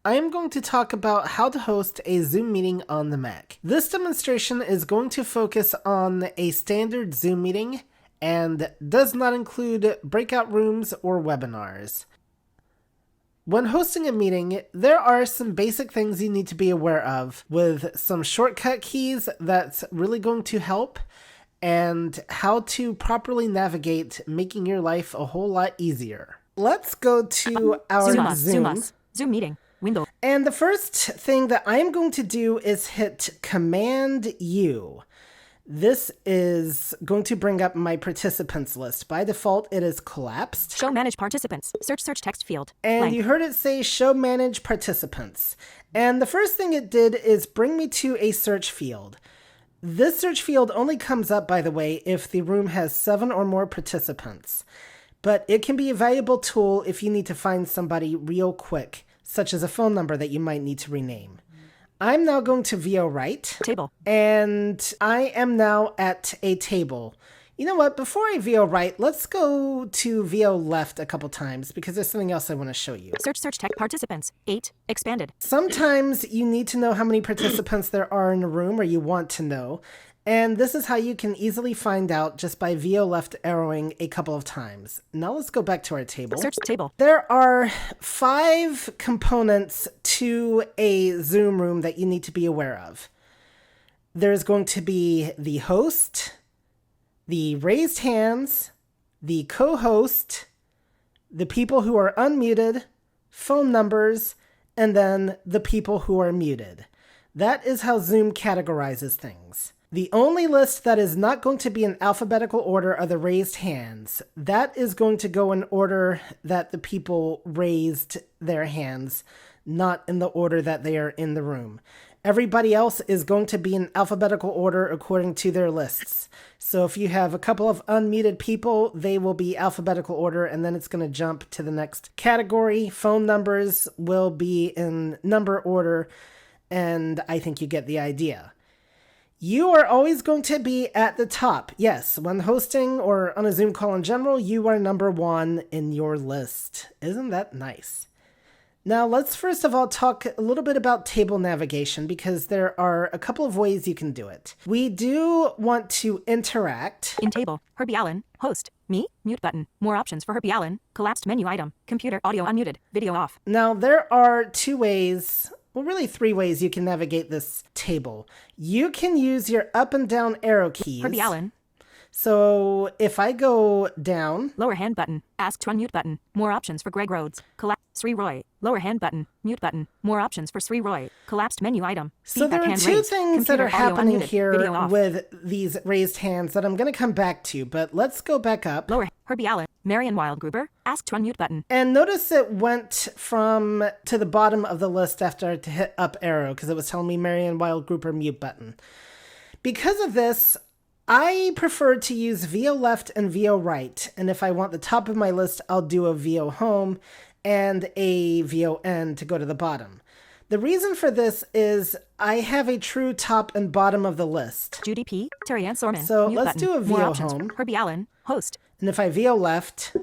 I am going to talk about how to host a Zoom meeting on the Mac. This demonstration is going to focus on a standard Zoom meeting and does not include breakout rooms or webinars. When hosting a meeting, there are some basic things you need to be aware of with some shortcut keys that's really going to help, and how to properly navigate, making your life a whole lot easier. Let's go to our Zoom meeting window. And the first thing that I am going to do is hit Command U. This is going to bring up my participants list. By default, it is collapsed. Show manage participants. Search text field. And Blank. you heard it say show manage participants. And the first thing it did is bring me to a search field. This search field only comes up, by the way, if the room has 7 or more participants. But it can be a valuable tool if you need to find somebody real quick, such as a phone number that you might need to rename. I'm now going to VO right. Table. And I am now at a table. You know what? Before I VO right, let's go to VO left a couple times because there's something else I want to show you. Search text participants. 8. Expanded. Sometimes you need to know how many participants there are in a room, or you want to know. And this is how you can easily find out just by VO left arrowing a couple of times. Now let's go back to our table. Search table. There are 5 components to a Zoom room that you need to be aware of. There's going to be the host, the raised hands, the co-host, the people who are unmuted, phone numbers, and then the people who are muted. That is how Zoom categorizes things. The only list that is not going to be in alphabetical order are the raised hands. That is going to go in order that the people raised their hands, not in the order that they are in the room. Everybody else is going to be in alphabetical order according to their lists. So if you have a couple of unmuted people, they will be alphabetical order, and then it's going to jump to the next category. Phone numbers will be in number order, and I think you get the idea. You are always going to be at the top. Yes, when hosting or on a Zoom call in general, you are number 1 in your list. Isn't that nice? Now, let's first of all talk a little bit about table navigation, because there are a couple of ways you can do it. We do want to interact. In table, Herbie Allen, host, me, mute button, more options for Herbie Allen, collapsed menu item, computer audio unmuted, video off. Now, there are 2 ways. Well, really 3 ways you can navigate this table. You can use your up and down arrow keys. Herbie Allen. So if I go down. Lower hand button. Ask to unmute button. More options for Greg Rhodes. Sri Roy. Lower hand button. Mute button. More options for Sri Roy. Collapsed menu item. So there are 2 things that are happening here with these raised hands that I'm going to come back to, but let's go back up. Lower Herbie Allen. Marion Wildgruber. Ask to unmute button. And notice it went from to the bottom of the list after I hit up arrow because it was telling me Marion Wildgruber mute button. Because of this, I prefer to use VO left and VO right. And if I want the top of my list, I'll do a VO home and a VO end to go to the bottom. The reason for this is I have a true top and bottom of the list. Judy P. Terry Ann Sorman. So mute let's button. do a More VO options. home. Herbie Allen, host. And if I VO left,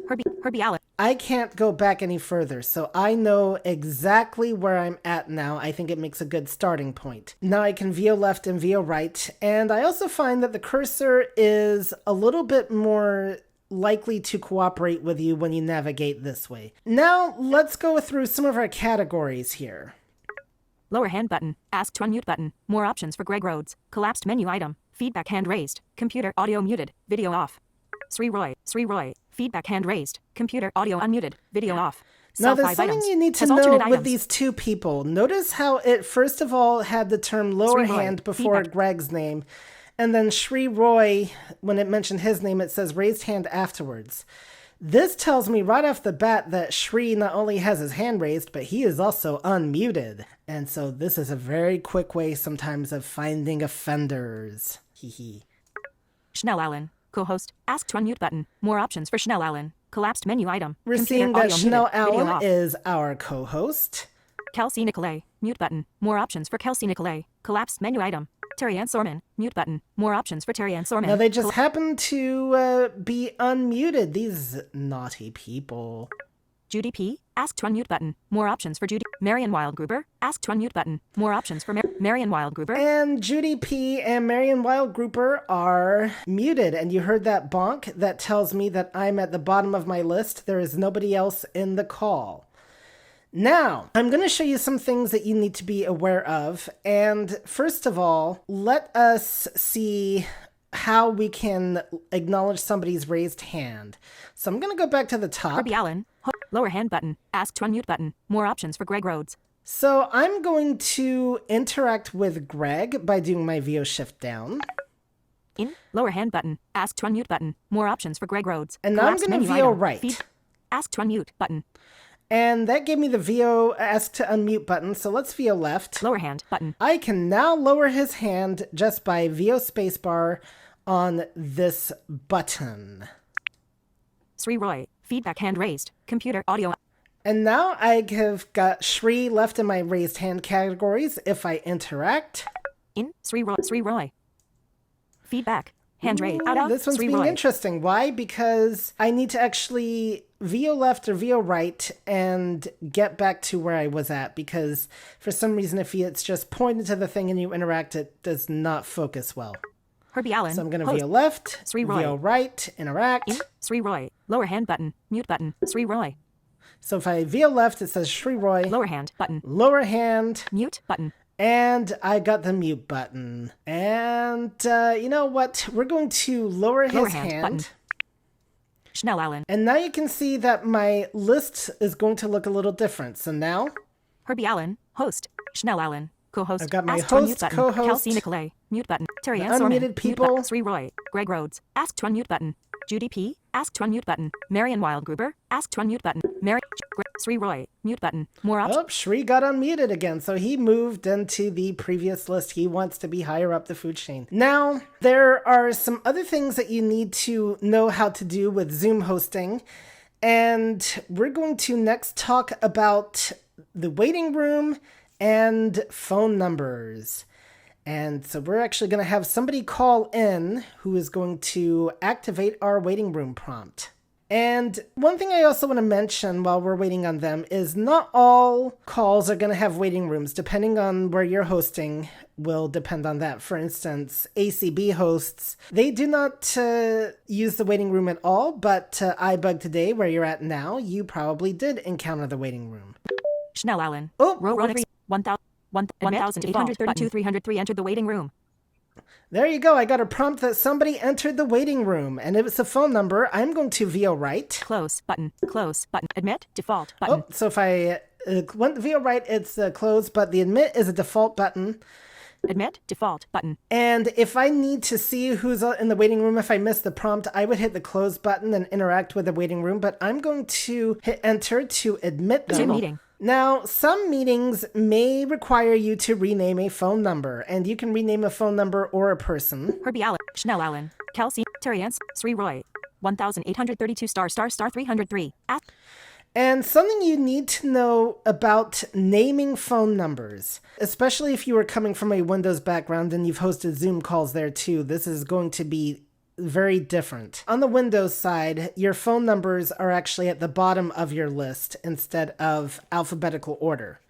Herbie Allen. I can't go back any further. So I know exactly where I'm at now. I think it makes a good starting point. Now I can VO left and VO right. And I also find that the cursor is a little bit more likely to cooperate with you when you navigate this way. Now let's go through some of our categories here. Lower hand button. Ask to unmute button. More options for Greg Rhodes. Collapsed menu item. Feedback hand raised. Computer audio muted. Video off. Sri Roy. Feedback hand raised. Computer audio unmuted. Video off. Now there's something you need to know with these 2 people. Notice how it first of all had the term lower hand before Greg's name. And then Sri Roy, when it mentioned his name, it says raised hand afterwards. This tells me right off the bat that Shri not only has his hand raised, but he is also unmuted. And so this is a very quick way sometimes of finding offenders. Hee. Schnell Allen, co-host, ask to unmute button. More options for Schnell Allen. Collapsed menu item. We're seeing that Schnell Allen is our co-host. Kelsey Nicolay, mute button. More options for Kelsey Nicolay. Collapsed menu item. Terry Ann Sorman, mute button. More options for Terry Ann Sorman. Now they just happen to be unmuted, these naughty people. Judy P. Ask to unmute button. More options for Judy. Marion Wildgruber. Ask to unmute button. More options for Marion Wildgruber. And Judy P. and Marion Wildgruber are muted. And you heard that bonk that tells me that I'm at the bottom of my list. There is nobody else in the call. Now, I'm going to show you some things that you need to be aware of. And first of all, let us see how we can acknowledge somebody's raised hand. So I'm going to go back to the top. Herbie Allen. Lower hand button. Ask to unmute button. More options for Greg Rhodes. So I'm going to interact with Greg by doing my VO shift down. In. Lower hand button. Ask to unmute button. More options for Greg Rhodes. And now I'm going to VO right. Ask to unmute button. And that gave me the VO ask to unmute button. So let's VO left. Lower hand button. I can now lower his hand just by VO spacebar on this button. Sri Roy. Feedback hand raised. Computer audio. And now I have got Shri left in my raised hand categories. If I interact. In. Sri Roy. Feedback. Hand raised. This one's being interesting. Why? Because I need to actually VO left or VO right and get back to where I was at. Because for some reason, if it's just pointed to the thing and you interact, it does not focus well. Herbie Allen. So I'm going to VO left, VO right, interact. In. Sri Roy. Lower hand button. Mute button. Sri Roy. So if I VO left, it says Shri Roy. Lower hand button. Lower hand. Mute button. And I got the mute button. And you know what? We're going to lower his hand. Schnell Allen. And now you can see that my list is going to look a little different. So now. Herbie Allen. Host. Schnell Allen. Co-host. I've got my host, co-host. Kelsey Nicolay. Mute button. Terry Ann unmuted people. Sri Roy. Greg Rhodes. Ask to unmute button. Judy P. Ask to unmute button. Marion Wildgruber. Ask to unmute button. Sri Roy. Mute button. More options. Oh, Shri got unmuted again. So he moved into the previous list. He wants to be higher up the food chain. Now, there are some other things that you need to know how to do with Zoom hosting. And we're going to next talk about the waiting room and phone numbers. And so we're actually going to have somebody call in who is going to activate our waiting room prompt. And one thing I also want to mention while we're waiting on them is not all calls are going to have waiting rooms. Depending on where you're hosting will depend on that. For instance, ACB hosts, they do not use the waiting room at all. But iBug Today, where you're at now, you probably did encounter the waiting room. Schnell Allen. Oh, row 1,832 303 entered the waiting room. There you go. I got a prompt that somebody entered the waiting room. And if it's a phone number, I'm going to VO right. Close button. Close button. Admit. Default button. Oh, so if I want VO right, it's close, but the admit is a default button. Admit. Default button. And if I need to see who's in the waiting room, if I miss the prompt, I would hit the close button and interact with the waiting room. But I'm going to hit enter to admit them. Zoom meeting. Now, some meetings may require you to rename a phone number, and you can rename a phone number or a person. Herbie Allen, Schnell Allen, Kelsey, Terry Ann, Sri Roy, 1,832 ** 303. And something you need to know about naming phone numbers, especially if you are coming from a Windows background and you've hosted Zoom calls there too, this is going to be very different. On the Windows side, your phone numbers are actually at the bottom of your list instead of alphabetical order.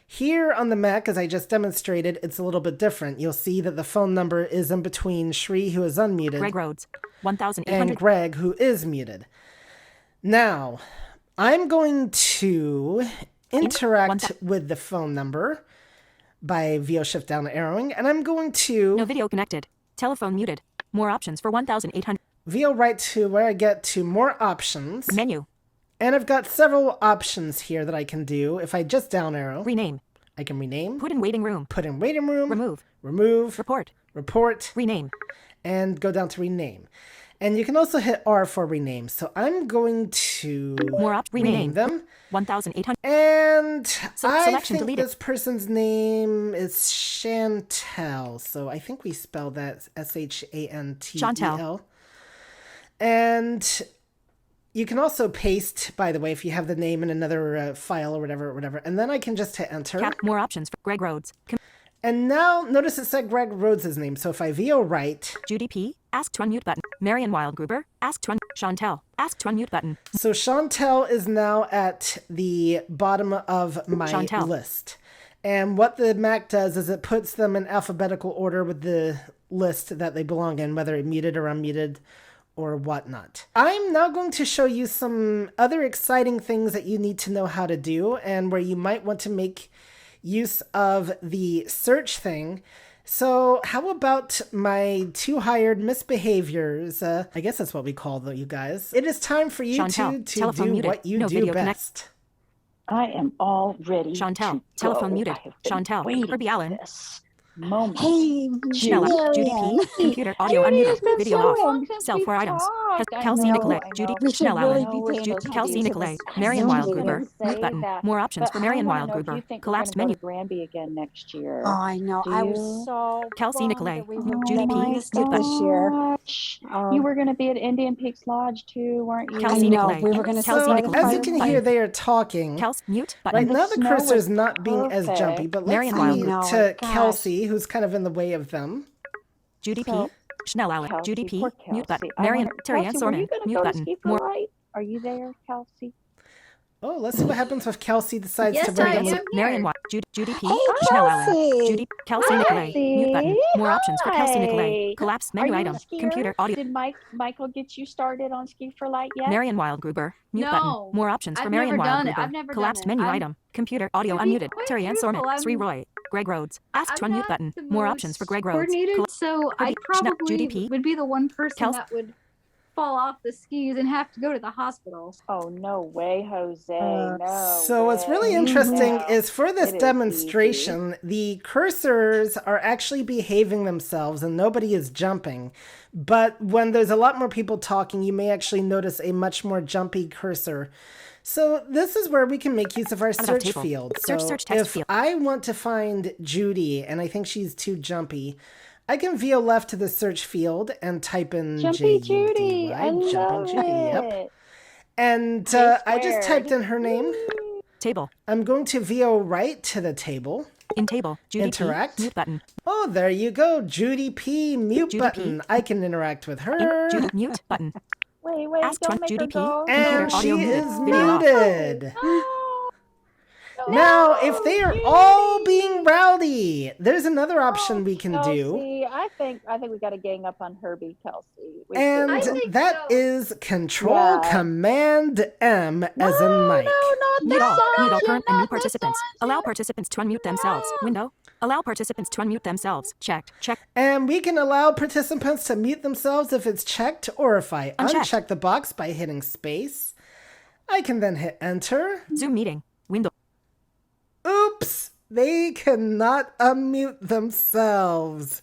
Here on the Mac, as I just demonstrated, it's a little bit different. You'll see that the phone number is in between Shri, who is unmuted, Greg Rhodes, 1,800, and Greg, who is muted. Now, I'm going to interact with the phone number by VO shift down arrowing, and I'm going to... No video connected. Telephone muted. More options for 1,800. VO right to where I get to more options. Menu. And I've got several options here that I can do. If I just down arrow. Rename. I can rename. Put in waiting room. Put in waiting room. Remove. Remove. Report. Report. Rename. And go down to rename. And you can also hit R for rename. So I'm going to rename them. 1,800. And I selection think deleted. this person's name is Chantel. So I think we spell that Shantel. Chantel. And you can also paste, by the way, if you have the name in another file or whatever. And then I can just hit enter. More options for Greg Rhodes. And now notice it said Greg Rhodes' name. So if I VO right. Judy P. Ask to unmute button. Marion Wildgruber. Ask to unmute. Chantel. Ask to unmute button. So Chantel is now at the bottom of my Chantel. list. And what the Mac does is it puts them in alphabetical order with the list that they belong in, whether muted or unmuted or whatnot. I'm now going to show you some other exciting things that you need to know how to do and where you might want to make use of the search thing. So how about my 2 hired misbehaviors? I guess that's what we call you guys. It is time for you Chantel, to telephone do muted. what you No do video best. I am all ready. Chantel. to Telephone go. muted. I have been Chantel. waiting Herbie for Allen. this moment. Hey, Chanel. Judy Marianne. P. Computer audio Judy, unmuted. it's been Video so off. long since Sell we've 4 items. talked. I Kelsey know, Nicolay. I Judy know. We should Schnell really Allen. be we're paying supposed to Kelsey be Nicolay. attention Marion to I this was Zoom gonna Wildgruber. meeting. Mute say button. that, More options but for Marion I want to know if you Wildgruber. think we're Collapsed going to menu. go to Granby again next year. Oh, I know. Do I was you? so Kelsey bummed Nicolay. that we Oh weren't Judy going to P. be my Mute button. this year. gosh. You were going to be at Indian Peaks Lodge too, weren't you? Kelsey I know. Nicolay. We were going to Kelsey So start a Nicolay. as you fire can Button. hear, they are talking. Kels mute Right button. The now the snow cursor was is not being as jumpy, perfect. but let's Marion I see Wild. know. to Gosh. Kelsey, who's kind of in the way of them. Judy P. So, Schnell Allen. Judy Kelsey, P. poor Mute button. Kelsey. I Marion. wonder, Terry Ann Kelsey, were you Sorman. going to Mute go to button. Ski for More. Light? Are you there, Kelsey? Oh, let's see what happens if Kelsey decides Yes, to I randomly. am. Marion Wild. Judy P. Hey, Schnell Allen. Kelsey. Judy. Kelsey Nicolay. Mute button. More options for Kelsey Nicolay. Hi. Collapse Are menu you a item. skier? Computer audio. Did Michael get you started on Ski for Light yet? Marion Wildgruber. Mute No, button. More options for I've Marion never done it. Wildgruber. I've never done Collapsed it. menu I'm- item. Computer audio To be unmuted. quite Terry Ann truthful, Sorman. Sri I'm- Roy. Greg Rhodes. Ask to I'm unmute not button. the More most options for Greg Rhodes. coordinated, so I Herbie- Judy probably P. would be the one person Kels- that would fall off the skis and have to go to the hospital. Oh, no way, Jose. No So what's really way. interesting No. is for this It is demonstration, the cursors are actually behaving themselves and nobody is jumping. But when there's a lot more people talking, you may actually notice a much more jumpy cursor. So this is where we can make use of our Out of search table. field. Search So text if field. I want to find Judy and I think she's too jumpy, I can VO left to the search field and type in Jumpy Judy. Judy. I love Jumping Judy. Yep. it. And They I just squared. typed in her name. Table. I'm going to VO right to the table. In table. Judy Interact. P. Mute button. Oh, there you go. Judy P. Mute Judy button. P. I can interact with In her. Judy. Mute button. Wait, Ask don't to make Judy her P. go. And Computer she audio muted. is Video off. muted. No. Now, if they are all Judy. being rowdy, there's another option we can do. Kelsey, I think we got to gang up on Herbie, Kelsey. We And I do. think that so. is Control Yeah. Command M as in Mike. not Mute all. Mute all option, current and new not this participants. option. Allow participants to unmute themselves. Window. Allow participants to unmute themselves. Checked. Check. And we can allow participants to mute themselves if it's checked or if I Unchecked. uncheck the box by hitting space. I can then hit enter. Zoom meeting. Window. Oops! They cannot unmute themselves.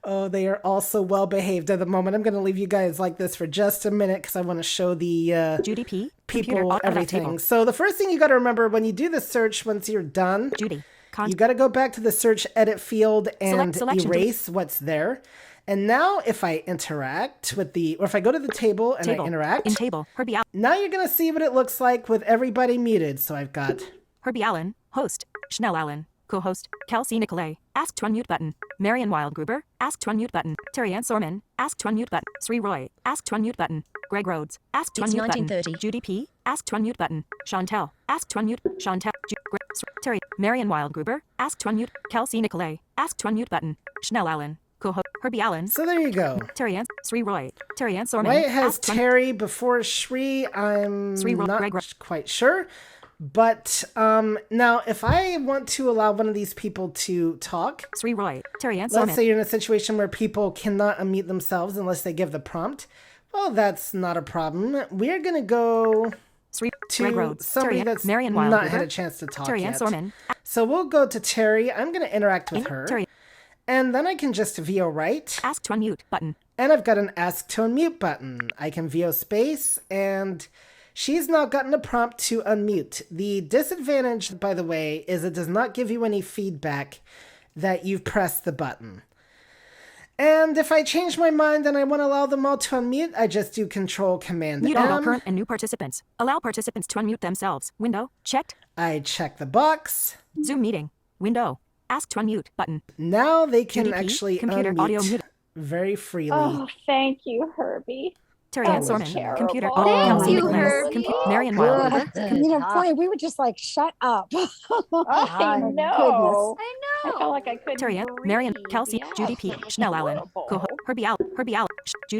Oh, they are all so well behaved at the moment. I'm going to leave you guys like this for just a minute because I want to show the Judy P. Computer people out of everything. table. So the first thing you got to remember when you do the search, once you're done, Judy. you got to go back to the search edit field and selection erase what's there. And now if I interact with or if I go to the table and Table. I interact, In table. Herbie Allen. now you're going to see what it looks like with everybody muted. So I've got Herbie Allen. Host. Schnell Allen. Co-host. Kelsey Nicolay. Ask to unmute button. Marion Wildgruber. Ask to unmute button. Terry Ann Sorman. Ask to unmute button. Sri Roy. Ask to unmute button. Greg Rhodes. Ask to It's unmute button. 1930. Judy P. Ask to unmute button. Chantel. Ask to unmute. Chantel. Terry. Marion Wildgruber. Ask to unmute. Kelsey Nicolay. Ask to unmute button. Schnell Allen. Co-host. Herbie Allen. so there you go. Terry Ann. Sri Roy. Terry Ann Sorman. Why it has Ask to Terry before Shri, I'm Sri Ro- not Greg Ro- quite sure. But now, if I want to allow one of these people to talk, Sri Roy. Terry Ann let's Sorman. say you're in a situation where people cannot unmute themselves unless they give the prompt. Well, that's not a problem. We're going to go Sri. to Greg Rhodes. somebody Terry Ann. that's Marion not had a Wildgruber. chance to talk Terry Ann yet. Sorman. So we'll go to Terry. I'm going to interact with her. Terry. And then I can just VO right. Ask to unmute button. And I've got an ask to unmute button. I can VO space, and she's now gotten a prompt to unmute. The disadvantage, by the way, is it does not give you any feedback that you've pressed the button. And if I change my mind and I want to allow them all to unmute, I just do Control Command Mute all M. current and new participants. Allow participants to unmute themselves. Window. Checked. I check the box. Zoom meeting. Window. Ask to unmute button. Now they can Judy P. actually Computer unmute audio muted. very freely. Oh, thank you, Herbie. Terry That Ann was Sorman, terrible. computer, Thank Kelsey you, McLean, Herbie. Marion Wild. Boy, we were just like, shut up. I My know. I I know. felt like I couldn't Terry Ann, breathe. Marion, Kelsey, Yes, Judy P, it was Chanel Allen, horrible. Herbie Al,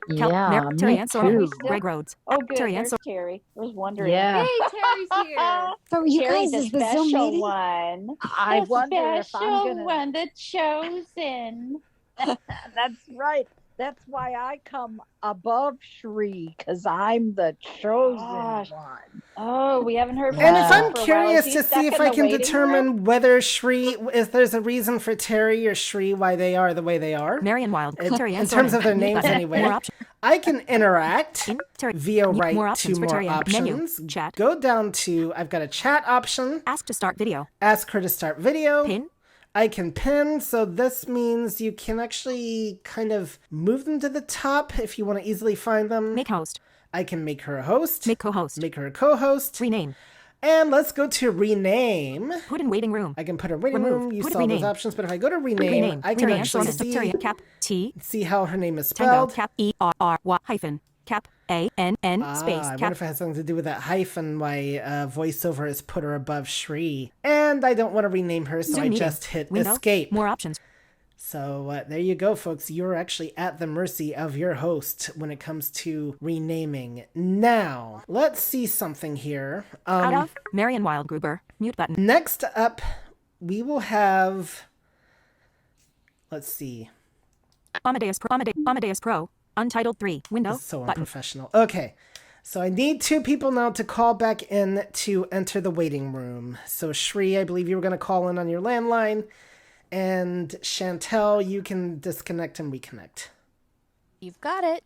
Yeah, Terry me Ann Sorman, too. We still- Greg Rhodes, Oh, good. Terry Ann There's Terry. I was wondering. Yeah. Hey, Terry's here. So you Terry's guys, the is the Zoom special meeting? one. I The wonder if I'm special gonna. one, the chosen. That's right. That's why I come above Shri, because I'm the chosen Gosh. one. Oh, we haven't heard from And him if for I'm a while. curious Is he to stuck see if in I the can waiting determine room? whether if there's a reason for Terry or Shri why they are the way they are. Marion Wild, Terry Ann In terms Sorman, of their mute names button, anyway. more options. I can interact Terry, via more right options to for more Terry Ann. Menu, options. chat. Go down to, I've got a chat option. Ask to start video. Ask her to start video. Pin. I can pin, so this means you can actually kind of move them to the top if you want to easily find them. Make host. I can make her a host. Make co-host. Make her a co-host. Rename. And let's go to rename. Put in waiting room. I can put her waiting Remove. room. You Put saw those rename. options, but if I go to rename, Rename. I can Terry Ann actually Sorman, Terry see, Cap T see how her name is Tango spelled. Cap ERRY hyphen Cap ANN space I wonder Cap. if it has something to do with that hyphen, why VoiceOver has put her above Shri. And I don't want to rename her, so Zoom I meeting. just hit Window. escape. More options. So there you go, folks. You're actually at the mercy of your host when it comes to renaming. Now, let's see something here. Out of Marion Wildgruber. Mute button. Next up, we will have, let's see. Amadeus Pro. Untitled 3. Window. So Button. unprofessional. Okay. So I need 2 people now to call back in to enter the waiting room. So Shri, I believe you were going to call in on your landline. And Chantel, you can disconnect and reconnect. You've got it.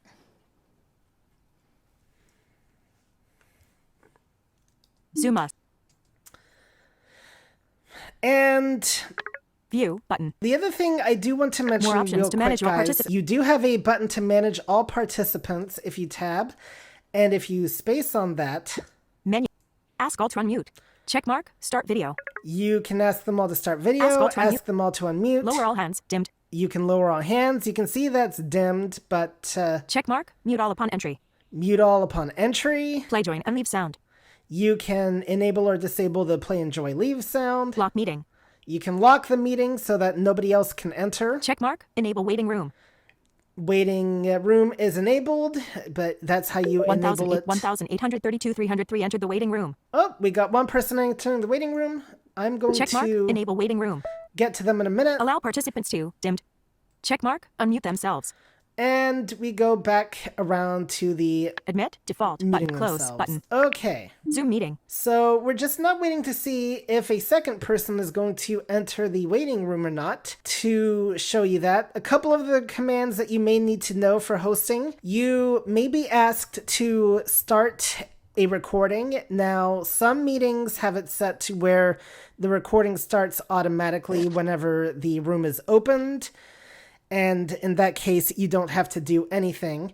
Zoom us. And View button. the other thing I do want to mention More options real to quick, manage all guys, participants. you do have a button to manage all participants if you tab. And if you space on that, Menu. Ask all to unmute. Check mark. Start video. you can ask them all to start video, Ask all to unmute. ask them all to unmute. Lower all hands. Dimmed. You can lower all hands. You can see that's dimmed, but Check mark. Mute all upon entry. mute all upon entry. Play join and leave sound. You can enable or disable the play, enjoy, leave sound. Lock meeting. You can lock the meeting so that nobody else can enter. Check mark. Enable waiting room. Waiting room is enabled, but that's how you enable it. 1,832 303 entered the waiting room. Oh, we got one person entering the waiting room. I'm going Check mark. to Enable waiting room. get to them in a minute. Allow participants to dimmed. Check mark. Unmute themselves. And we go back around to the Admit. Default. meeting Button. Close. themselves. Button. Okay. Zoom meeting. So we're just not waiting to see if a second person is going to enter the waiting room or not to show you that. A couple of the commands that you may need to know for hosting. You may be asked to start a recording. Now, some meetings have it set to where the recording starts automatically whenever the room is opened. And in that case, you don't have to do anything.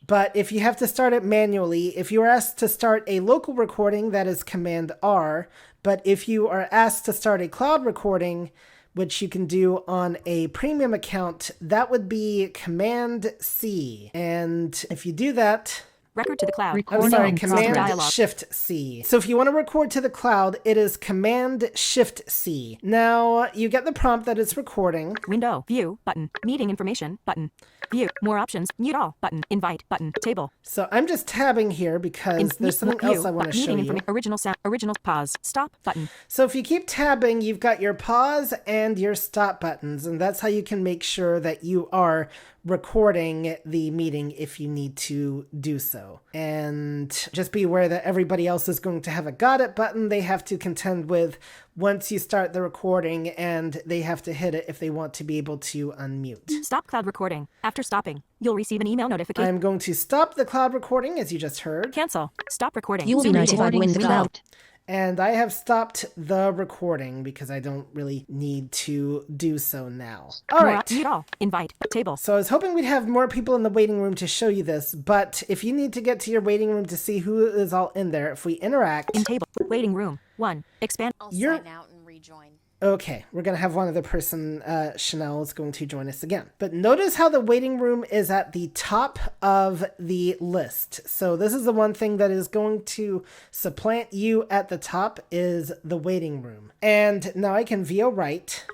But if you have to start it manually, if you are asked to start a local recording, that is Command R. But if you are asked to start a cloud recording, which you can do on a premium account, that would be Command C. And if you do that, Record to the cloud. I'm sorry, Window. Command Dialog. Shift C. So if you want to record to the cloud, it is Command Shift C. Now, you get the prompt that it's recording. Window. View. Button. Meeting information. Button. View. More options. Mute all. Button. Invite. Button. Table. So I'm just tabbing here because there's something else I want to show you. Original sound. Original pause. Stop. Button. So if you keep tabbing, you've got your pause and your stop buttons, and that's how you can make sure that you are recording the meeting if you need to do so. And just be aware that everybody else is going to have a got it button they have to contend with once you start the recording, and they have to hit it if they want to be able to unmute. Stop cloud recording. After stopping, you'll receive an email notification. I'm going to stop the cloud recording, as you just heard. Cancel. Stop recording. You will be Zoom notified meeting. when the cloud. And I have stopped the recording because I don't really need to do so now. All More right. Mute all. Invite. Table. So I was hoping we'd have more people in the waiting room to show you this, but if you need to get to your waiting room to see who is all in there, if we interact, In table. Waiting room. 1. Expand. I'll You're- sign out and rejoin. Okay, we're going to have one other person, Chanel, is going to join us again. But notice how the waiting room is at the top of the list. So this is the one thing that is going to supplant you at the top is the waiting room. And now I can VO right.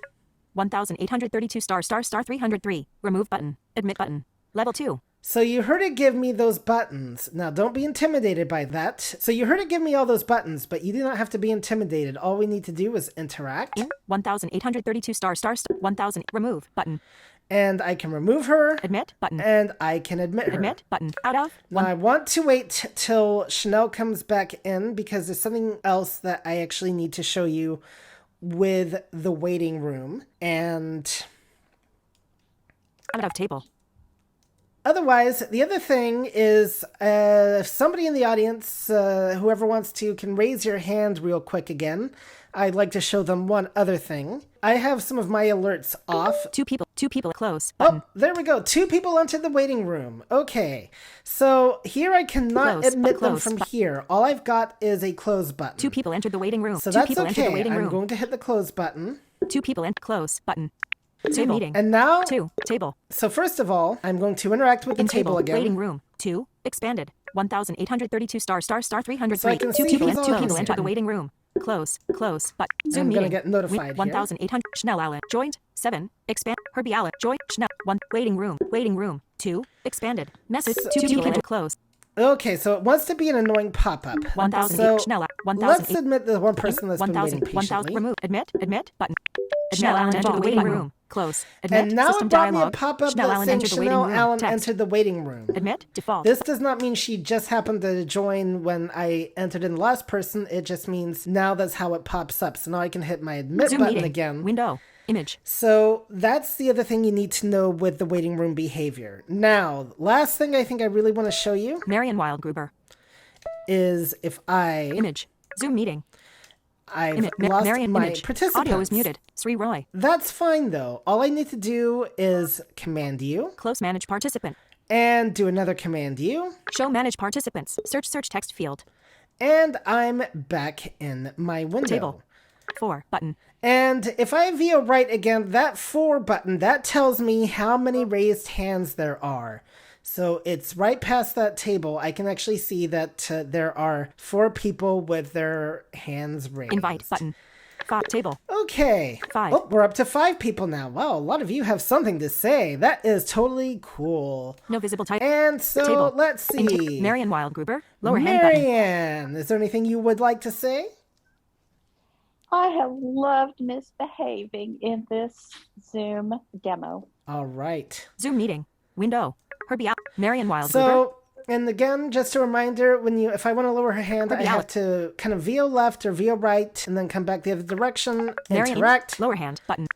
1832 star 303. Remove button. Admit button. Level 2. So you heard it give me those buttons. Now, don't be intimidated by that. So you heard it give me all those buttons, but you do not have to be intimidated. All we need to do is interact. 1832 star 1000. Remove button. And I can remove her. Admit button. And I can admit her. Admit button. Out of. Now, I want to wait till Chanel comes back in because there's something else that I actually need to show you with the waiting room. And out of table. Otherwise, the other thing is, if somebody in the audience, whoever wants to, can raise your hand real quick again. I'd like to show them one other thing. I have some of my alerts off. Two people close. Button. Oh, there we go. 2 people entered the waiting room. Okay. So here I cannot admit them from here. All I've got is a close button. 2 people entered the waiting room. So 2 that's people entered the waiting room. I'm going to hit the close button. 2 people enter close button. Table. Meeting. And now, table. So first of all, I'm going to interact with the table again. Waiting room. 2. Expanded. 1832 star 303. So I can 2 see people. who's 2 on people here. enter the waiting room. Close. But Zoom I'm meeting. gonna get notified here. 1800. Chanel Allen joined. 7. Expand. Herbie Allen joined. Chanel 1. Waiting room. 2. Expanded. Message. 2 people enter close. Okay, so it wants to be an annoying pop-up. 1000. So Chanel. 1000. let's admit the one person that's been waiting 1000. patiently. Remove. Admit button. Chanel Allen entered the waiting room. Close. Admit. And now System it brought me a dialog. pop-up Chanel that's Allen saying entered the waiting Chanel room. Allen Text. entered the waiting room. Admit. Default. This does not mean she just happened to join when I entered in the last person. It just means now that's how it pops up. So now I can hit my admit Zoom button meeting. again. Window. Image. So that's the other thing you need to know with the waiting room behavior. Now, last thing I think I really want to show you Marion Wildgruber. is if I... Image. Zoom meeting. I've Image. lost Marion my image. participants. Audio is muted. Sri Roy. That's fine though. All I need to do is command you Close manage participant. and do another command you. Show manage participants. Search text field. And I'm back in my window. Table. 4 button. And if I VO right again, that 4 button, that tells me how many raised hands there are. So it's right past that table. I can actually see that there are 4 people with their hands raised. Invite button. 5 table. Okay. 5. Oh, we're up to 5 people now. Wow, a lot of you have something to say. That is totally cool. No visible type. And so Table. let's see. Marion Wildgruber. Lower hand button. Marianne, is there anything you would like to say? I have loved misbehaving in this Zoom demo. All right. Zoom meeting. Window. Herbie out. Marion Wildgruber. So, and again, just a reminder, if I want to lower her hand, I have to kind of VO left or VO right, and then come back the other direction, Marion, interact, lower hand button.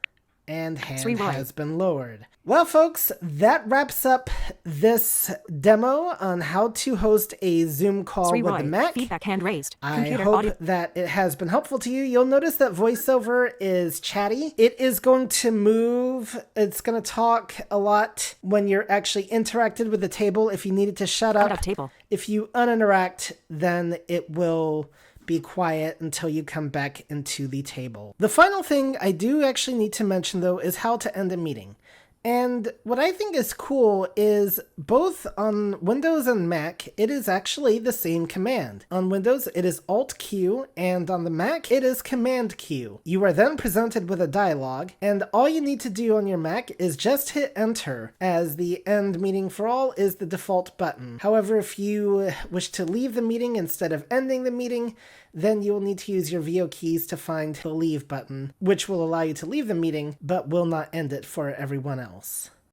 and hand Sri Roy. has been lowered. Well, folks, that wraps up this demo on how to host a Zoom call Sri with Roy. the Mac. Feedback hand raised. I Computer hope audio. that it has been helpful to you. You'll notice that VoiceOver is chatty. It is going to move. It's going to talk a lot when you're actually interacted with the table. If you needed to shut Out up, of table. if you uninteract, then it will be quiet until you come back into the table. The final thing I do actually need to mention, though, is how to end a meeting. And what I think is cool is both on Windows and Mac, it is actually the same command. On Windows, it is Alt-Q, and on the Mac, it is Command-Q. You are then presented with a dialog, and all you need to do on your Mac is just hit Enter, as the End Meeting for All is the default button. However, if you wish to leave the meeting instead of ending the meeting, then you will need to use your VO keys to find the Leave button, which will allow you to leave the meeting, but will not end it for everyone else.